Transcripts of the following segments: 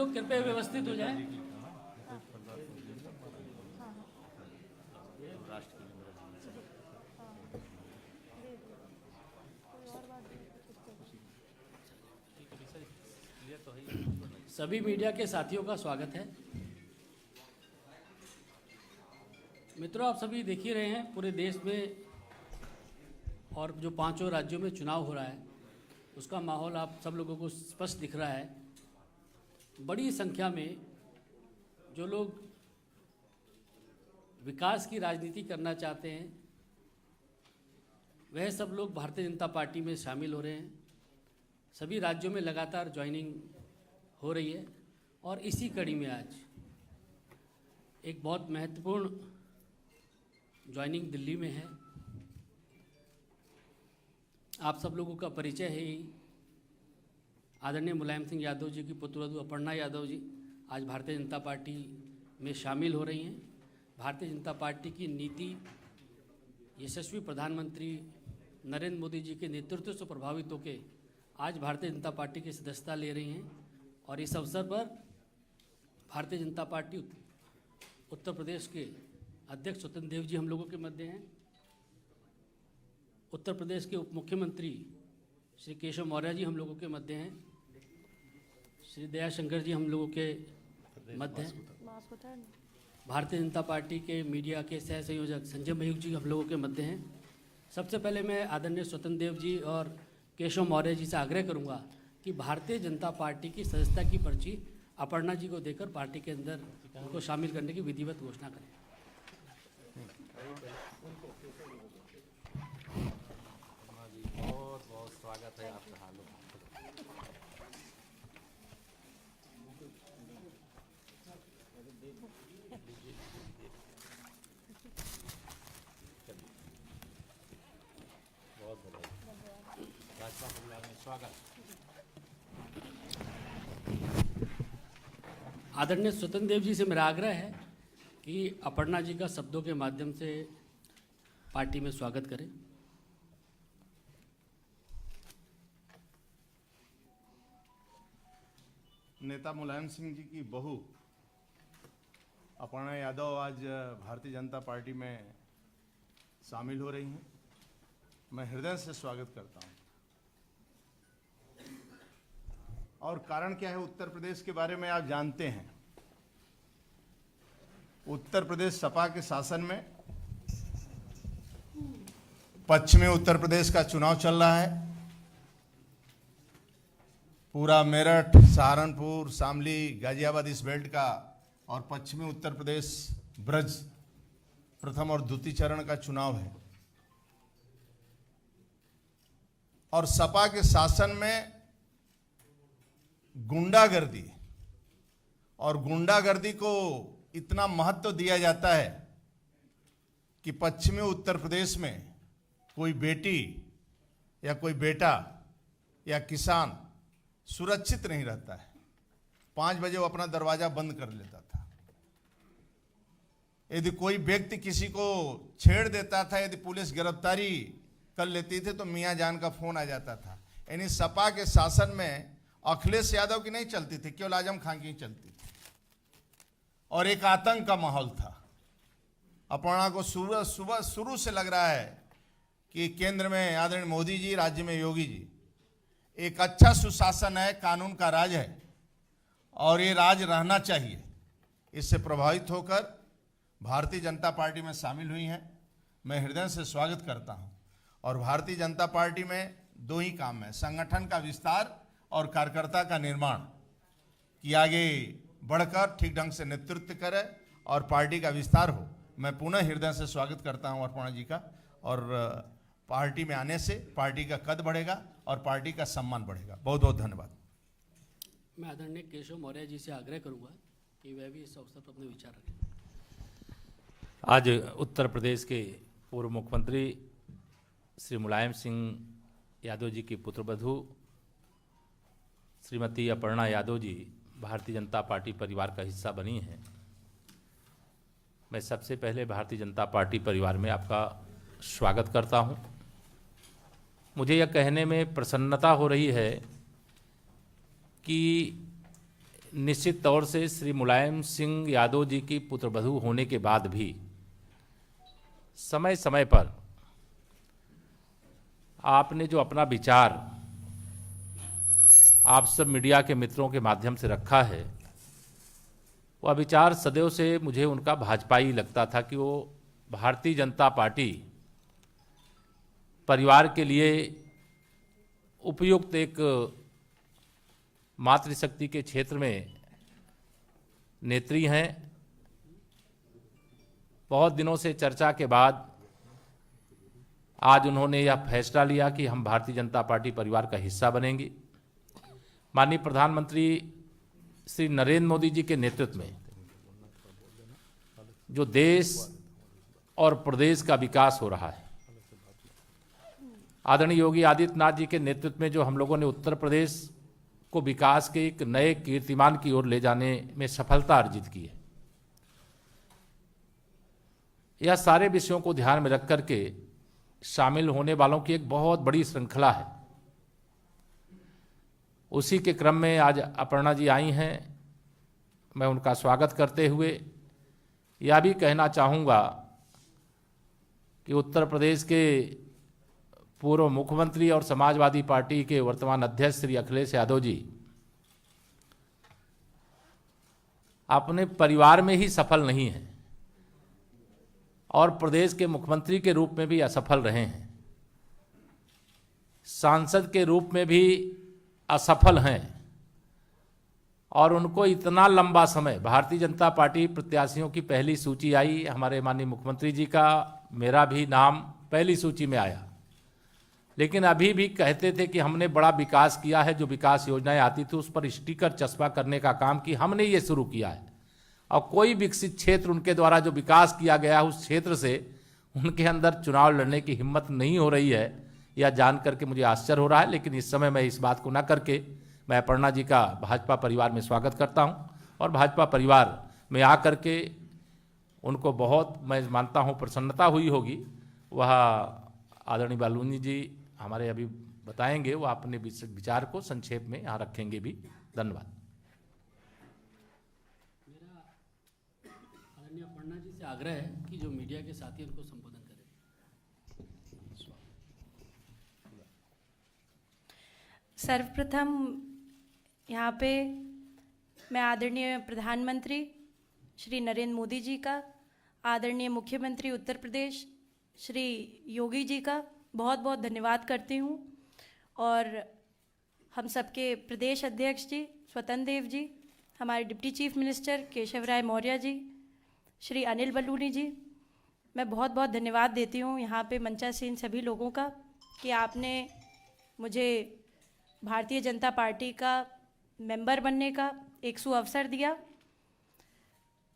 लोग कृपया व्यवस्थित हो जाएं। सभी मीडिया के साथियों का स्वागत है। मित्रों, आप सभी देख ही रहे हैं पूरे देश में और जो 5 राज्यों में चुनाव हो रहा है उसका माहौल आप सब लोगों को स्पष्ट दिख रहा है। बड़ी संख्या में जो लोग विकास की राजनीति करना चाहते हैं वह सब लोग भारतीय जनता पार्टी में शामिल हो रहे हैं। सभी राज्यों में लगातार ज्वाइनिंग हो रही है और इसी कड़ी में आज एक बहुत महत्वपूर्ण ज्वाइनिंग दिल्ली में है। आप सब लोगों का परिचय है ही। आदरणीय मुलायम सिंह यादव जी की पुत्रवधू अपर्णा यादव जी आज भारतीय जनता पार्टी में शामिल हो रही हैं। भारतीय जनता पार्टी की नीति यशस्वी प्रधानमंत्री नरेंद्र मोदी जी के नेतृत्व से प्रभावित होकर आज भारतीय जनता पार्टी की सदस्यता ले रही हैं और इस अवसर पर भारतीय जनता पार्टी उत्तर प्रदेश के अध्यक्ष स्वतंत्र देव जी हम लोगों के मध्य हैं। उत्तर प्रदेश के उप मुख्यमंत्री श्री केशव मौर्य जी हम लोगों के मध्य हैं। श्री दयाशंकर जी हम लोगों के मध्य हैं। भारतीय जनता पार्टी के मीडिया के सह संयोजक संजय मयूख जी हम लोगों के मध्य हैं। सबसे पहले मैं आदरणीय स्वतंत्र देव जी और केशव मौर्य जी से आग्रह करूंगा कि भारतीय जनता पार्टी की सदस्यता की पर्ची अपर्णा जी को देकर पार्टी के अंदर उनको शामिल करने की विधिवत घोषणा करें। बहुत बहुत स्वागत है आपका। हाल बहुत भाजपा परिवार में स्वागत। आदरणीय स्वतंत्र देव जी से मेरा आग्रह है कि अपर्णा जी का शब्दों के माध्यम से पार्टी में स्वागत करें। नेता मुलायम सिंह जी की बहू अपर्णा यादव आज भारतीय जनता पार्टी में शामिल हो रही हैं। मैं हृदय से स्वागत करता हूं। और कारण क्या है, उत्तर प्रदेश के बारे में आप जानते हैं। उत्तर प्रदेश सपा के शासन में पश्चिमी उत्तर प्रदेश का चुनाव चल रहा है। पूरा मेरठ, सहारनपुर, शामली, गाजियाबाद इस बेल्ट का और पश्चिमी उत्तर प्रदेश ब्रज प्रथम और द्वितीय चरण का चुनाव है। और सपा के शासन में गुंडागर्दी और गुंडागर्दी को इतना महत्व दिया जाता है कि पश्चिमी उत्तर प्रदेश में कोई बेटी या कोई बेटा या किसान सुरक्षित नहीं रहता है। 5 बजे वो अपना दरवाजा बंद कर लेता था। यदि कोई व्यक्ति किसी को छेड़ देता था, यदि पुलिस गिरफ्तारी कर लेती थी तो मियां जान का फोन आ जाता था। यानी सपा के शासन में अखिलेश यादव की नहीं चलती थी, केवल आजम खान की चलती थी और एक आतंक का माहौल था। अपर्णा को शुरू से लग रहा है कि केंद्र में आदरणीय मोदी जी, राज्य में योगी जी, एक अच्छा सुशासन है, कानून का राज है और ये राज रहना चाहिए। इससे प्रभावित होकर भारतीय जनता पार्टी में शामिल हुई हैं। मैं हृदय से स्वागत करता हूं। और भारतीय जनता पार्टी में 2 ही काम है, संगठन का विस्तार और कार्यकर्ता का निर्माण, कि आगे बढ़कर ठीक ढंग से नेतृत्व करे और पार्टी का विस्तार हो। मैं पुनः हृदय से स्वागत करता हूं अपर्णा जी का। और पार्टी में आने से पार्टी का कद बढ़ेगा और पार्टी का सम्मान बढ़ेगा। बहुत बहुत धन्यवाद। मैं आदरणीय केशव मौर्य जी से आग्रह करूंगा कि वह भी इस अवसर पर अपने विचार रखें। आज उत्तर प्रदेश के पूर्व मुख्यमंत्री श्री मुलायम सिंह यादव जी की पुत्रवधू श्रीमती अपर्णा यादव जी भारतीय जनता पार्टी परिवार का हिस्सा बनी हैं। मैं सबसे पहले भारतीय जनता पार्टी परिवार में आपका स्वागत करता हूं। मुझे यह कहने में प्रसन्नता हो रही है कि निश्चित तौर से श्री मुलायम सिंह यादव जी की पुत्रवधू होने के बाद भी समय समय पर आपने जो अपना विचार आप सब मीडिया के मित्रों के माध्यम से रखा है, वह विचार सदैव से मुझे उनका भाजपाई लगता था कि वो भारतीय जनता पार्टी परिवार के लिए उपयुक्त एक मातृशक्ति के क्षेत्र में नेत्री हैं। बहुत दिनों से चर्चा के बाद आज उन्होंने यह फैसला लिया कि हम भारतीय जनता पार्टी परिवार का हिस्सा बनेंगे। माननीय प्रधानमंत्री श्री नरेंद्र मोदी जी के नेतृत्व में जो देश और प्रदेश का विकास हो रहा है, आदरणीय योगी आदित्यनाथ जी के नेतृत्व में जो हम लोगों ने उत्तर प्रदेश को विकास के एक नए कीर्तिमान की ओर ले जाने में सफलता अर्जित की है, यह सारे विषयों को ध्यान में रख करके शामिल होने वालों की एक बहुत बड़ी श्रृंखला है। उसी के क्रम में आज अपर्णा जी आई हैं। मैं उनका स्वागत करते हुए यह भी कहना चाहूँगा कि उत्तर प्रदेश के पूर्व मुख्यमंत्री और समाजवादी पार्टी के वर्तमान अध्यक्ष श्री अखिलेश यादव जी अपने परिवार में ही सफल नहीं हैं और प्रदेश के मुख्यमंत्री के रूप में भी असफल रहे हैं, सांसद के रूप में भी असफल हैं और उनको इतना लंबा समय भारतीय जनता पार्टी प्रत्याशियों की पहली सूची आई, हमारे माननीय मुख्यमंत्री जी का, मेरा भी नाम पहली सूची में आया, लेकिन अभी भी कहते थे कि हमने बड़ा विकास किया है। जो विकास योजनाएं आती थी उस पर स्टिकर चस्पा करने का काम कि हमने ये शुरू किया है और कोई विकसित क्षेत्र उनके द्वारा जो विकास किया गया उस क्षेत्र से उनके अंदर चुनाव लड़ने की हिम्मत नहीं हो रही है। यह जान करके मुझे आश्चर्य हो रहा है, लेकिन इस समय मैं इस बात को न करके मैं अपर्णा जी का भाजपा परिवार में स्वागत करता हूं और भाजपा परिवार में आकर के उनको बहुत मैं मानता हूं प्रसन्नता हुई होगी। वह आदरणीय बालूनी जी हमारे अभी बताएंगे, वो अपने विचार को संक्षेप में यहाँ रखेंगे भी। धन्यवाद। मेरा आदरणीय अपर्णा जी से आग्रह है कि जो मीडिया के साथी उनको संबोधन करें। सर्वप्रथम यहाँ पे मैं आदरणीय प्रधानमंत्री श्री नरेंद्र मोदी जी का, आदरणीय मुख्यमंत्री उत्तर प्रदेश श्री योगी जी का बहुत बहुत धन्यवाद करती हूँ और हम सबके प्रदेश अध्यक्ष जी स्वतंत्र देव जी, हमारे डिप्टी चीफ मिनिस्टर केशव राय मौर्य जी, श्री अनिल बलूनी जी, मैं बहुत बहुत धन्यवाद देती हूँ यहाँ पे मंचासीन सभी लोगों का कि आपने मुझे भारतीय जनता पार्टी का मेंबर बनने का एक सुअवसर दिया।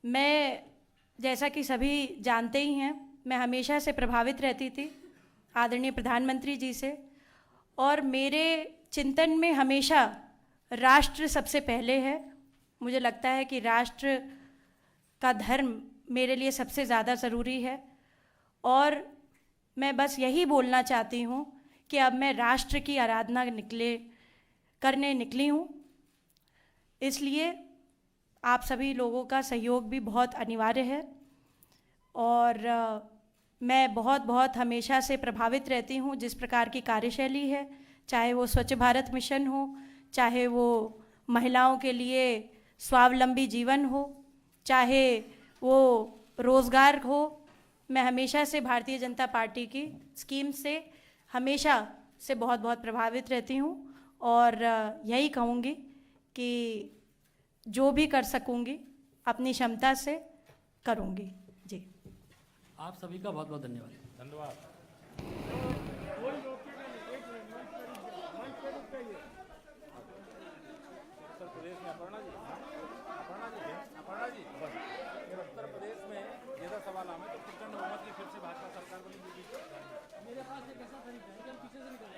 मैं जैसा कि सभी जानते ही हैं, मैं हमेशा से प्रभावित रहती थी आदरणीय प्रधानमंत्री जी से और मेरे चिंतन में हमेशा राष्ट्र सबसे पहले है। मुझे लगता है कि राष्ट्र का धर्म मेरे लिए सबसे ज़्यादा ज़रूरी है और मैं बस यही बोलना चाहती हूँ कि अब मैं राष्ट्र की आराधना करने निकली हूँ। इसलिए आप सभी लोगों का सहयोग भी बहुत अनिवार्य है और मैं बहुत बहुत हमेशा से प्रभावित रहती हूँ जिस प्रकार की कार्यशैली है, चाहे वो स्वच्छ भारत मिशन हो, चाहे वो महिलाओं के लिए स्वावलंबी जीवन हो, चाहे वो रोज़गार हो। मैं हमेशा से भारतीय जनता पार्टी की स्कीम से हमेशा से बहुत बहुत प्रभावित रहती हूँ और यही कहूँगी कि जो भी कर सकूँगी अपनी क्षमता से करूँगी। जी, आप सभी का बहुत बहुत धन्यवाद। धन्यवाद। उत्तर प्रदेश में ज्यादा सवाल आए तो प्रचंड बहुमत की फिर से भाजपा सरकार बनी। मेरे पास एक ऐसा तरीका है कि हम पीछे से निकल